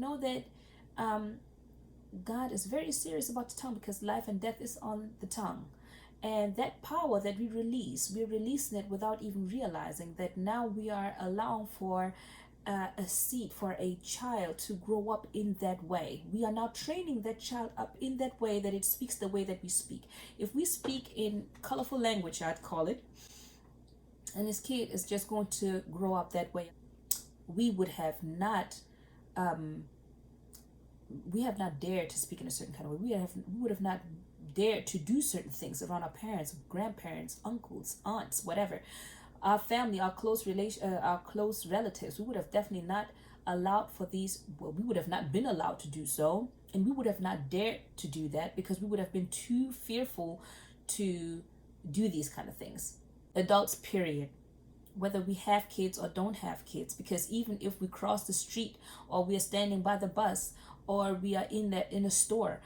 know that God is very serious about the tongue, because life and death is on the tongue. And that power that we release, we're releasing it without even realizing that now we are allowing for a seed for a child to grow up in that way. We are now training that child up in that way, that it speaks the way that we speak. If we speak in colorful language, I'd call it, and this kid is just going to grow up that way, we would have not um, we have not dared to speak in a certain kind of way. We would have not dared to do certain things around our parents, grandparents, uncles, aunts, whatever, our family, our our close relatives. We would have definitely not allowed for these. Well, we would have not been allowed to do so, and we would have not dared to do that, because we would have been too fearful to do these kind of things. Adults, period, whether we have kids or don't have kids, because even if we cross the street, or we are standing by the bus, or we are in a store,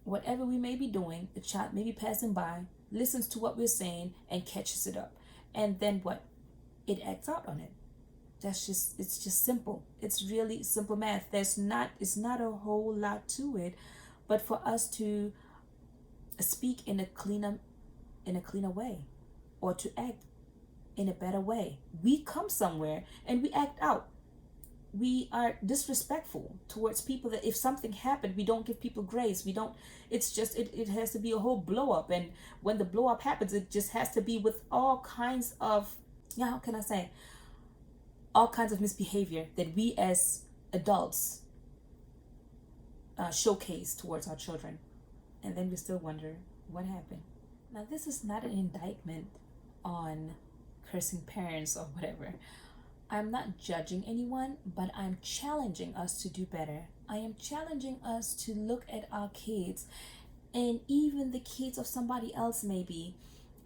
whatever we may be doing, the child may be passing by, listens to what we're saying, and catches it up, and then what? It acts out on it. It's just simple. It's really simple math. It's not a whole lot to it, but for us to speak in a cleaner way, or to act in a better way. We come somewhere and we act out. We are disrespectful towards people, that if something happened, we don't give people grace. We don't, it's just, it has to be a whole blow up. And when the blow up happens, it just has to be with all kinds of, yeah, how can I say, all kinds of misbehavior that we as adults showcase towards our children. And then we still wonder what happened. Now, this is not an indictment on cursing parents or whatever. I'm not judging anyone, but I'm challenging us to do better. I am challenging us to look at our kids, and even the kids of somebody else maybe,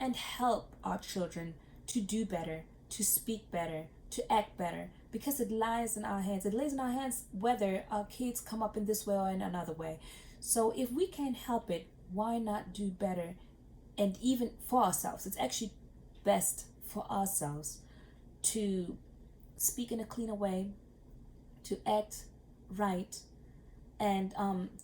and help our children to do better, to speak better, to act better, because it lies in our hands. It lays in our hands whether our kids come up in this way or in another way. So if we can't help it, why not do better? And even for ourselves, it's actually best for ourselves to speak in a cleaner way, to act right, and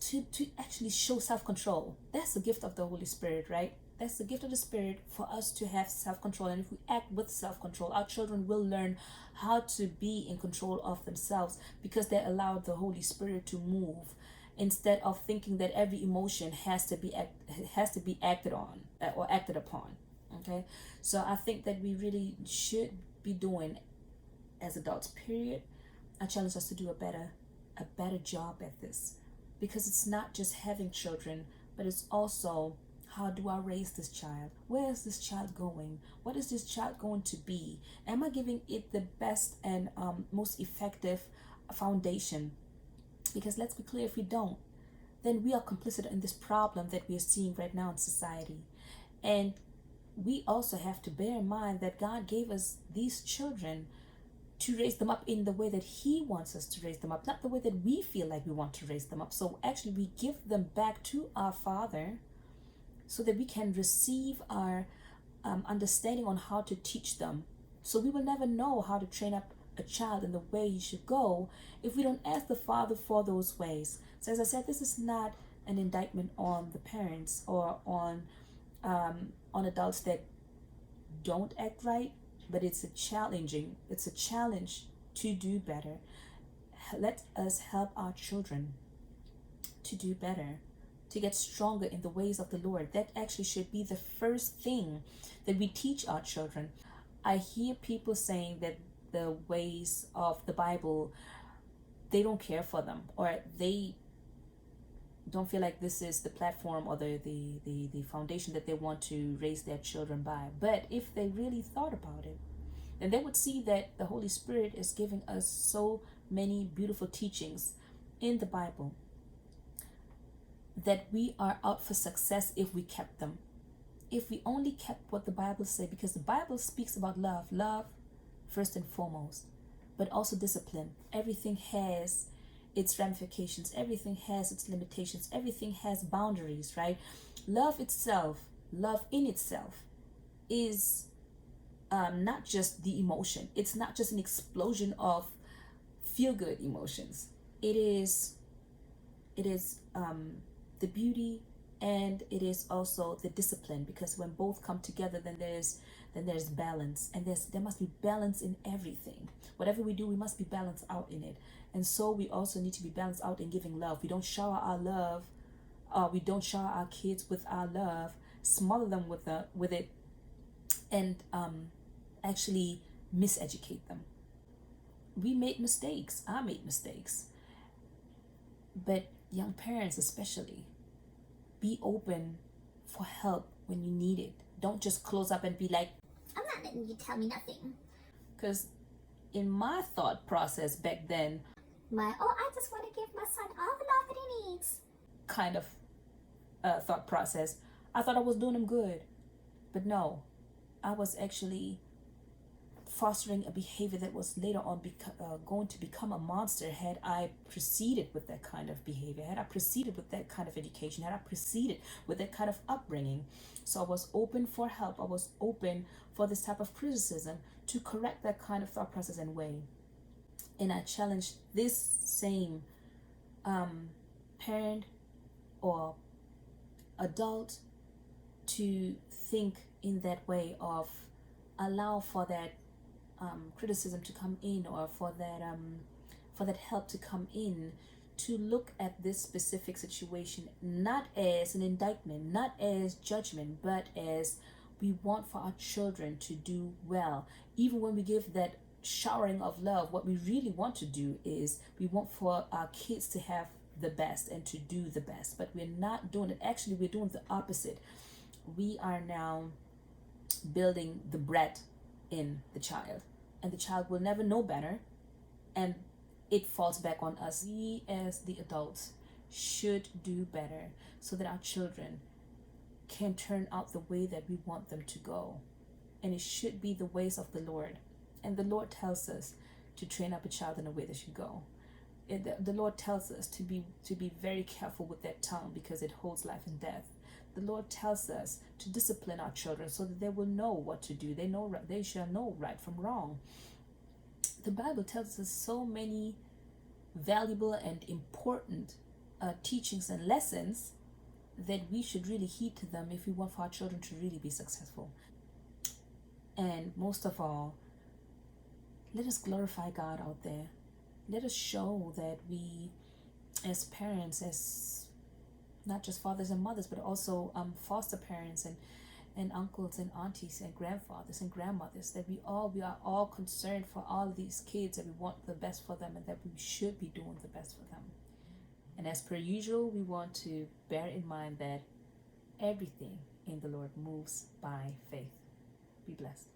to actually show self-control. That's the gift of the Holy Spirit, right? That's the gift of the Spirit, for us to have self-control. And if we act with self-control, our children will learn how to be in control of themselves, because they allow the Holy Spirit to move, instead of thinking that every emotion has to be acted on or acted upon. Okay, so I think that we really should be doing, as adults, period, I challenge us to do a better job at this, because it's not just having children, but it's also, how do I raise this child? Where is this child going? What is this child going to be? Am I giving it the best and most effective foundation? Because let's be clear, if we don't, then we are complicit in this problem that we are seeing right now in society. And we also have to bear in mind that God gave us these children to raise them up in the way that He wants us to raise them up, not the way that we feel like we want to raise them up. So actually, we give them back to our Father, so that we can receive our understanding on how to teach them. So we will never know how to train up a child in the way he should go if we don't ask the Father for those ways. So as I said, this is not an indictment on the parents or on adults that don't act right, but it's a challenge to do better. Let us help our children to do better, to get stronger in the ways of the Lord. That actually should be the first thing that we teach our children. I hear people saying that the ways of the Bible, they don't care for them, or they don't feel like this is the platform or the foundation that they want to raise their children by. But if they really thought about it, then they would see that the Holy Spirit is giving us so many beautiful teachings in the Bible, that we are out for success if we kept them. If we only kept what the Bible says, because the Bible speaks about love first and foremost, but also discipline. Everything has its ramifications, everything has its limitations, everything has boundaries, right? Love in itself is not just the emotion. It's not just an explosion of feel-good emotions. it is the beauty, and it is also the discipline, because when both come together, then there's balance, and there must be balance in everything. Whatever we do, we must be balanced out in it. And so we also need to be balanced out in giving love. We don't shower our love, we don't shower our kids with our love, smother them with it, and actually miseducate them. We made mistakes. I made mistakes. But young parents, especially, be open for help when you need it. Don't just close up and be like, I'm not letting you tell me nothing. because in my thought process back then, I just want to give my son all the love that he needs. kind of thought process, I thought I was doing him good. But no, I was actually fostering a behavior that was later on going to become a monster had I proceeded with that kind of behavior, had I proceeded with that kind of education, had I proceeded with that kind of upbringing. So I was open for help. I was open for this type of criticism to correct that kind of thought process and way. And I challenged this same parent or adult to think in that way of allow for that criticism to come in, or for that help to come in, to look at this specific situation not as an indictment, not as judgment, but as we want for our children to do well. Even when we give that showering of love, what we really want to do is we want for our kids to have the best and to do the best, but we're not doing it. Actually, we're doing the opposite. We are now building the brat in the child, and the child will never know better, and it falls back on us. We as the adults should do better so that our children can turn out the way that we want them to go, and it should be the ways of the Lord. And the Lord tells us to train up a child in the way they should go. The Lord tells us to be very careful with that tongue, because it holds life and death. The Lord tells us to discipline our children so that they will know what to do. They shall know right from wrong. The Bible tells us so many valuable and important teachings and lessons that we should really heed to them if we want for our children to really be successful. And most of all, let us glorify God out there. Let us show that we, as parents, as not just fathers and mothers, but also foster parents and uncles and aunties and grandfathers and grandmothers, that we are all concerned for all of these kids, that we want the best for them, and that we should be doing the best for them. And as per usual, we want to bear in mind that everything in the Lord moves by faith. Be blessed.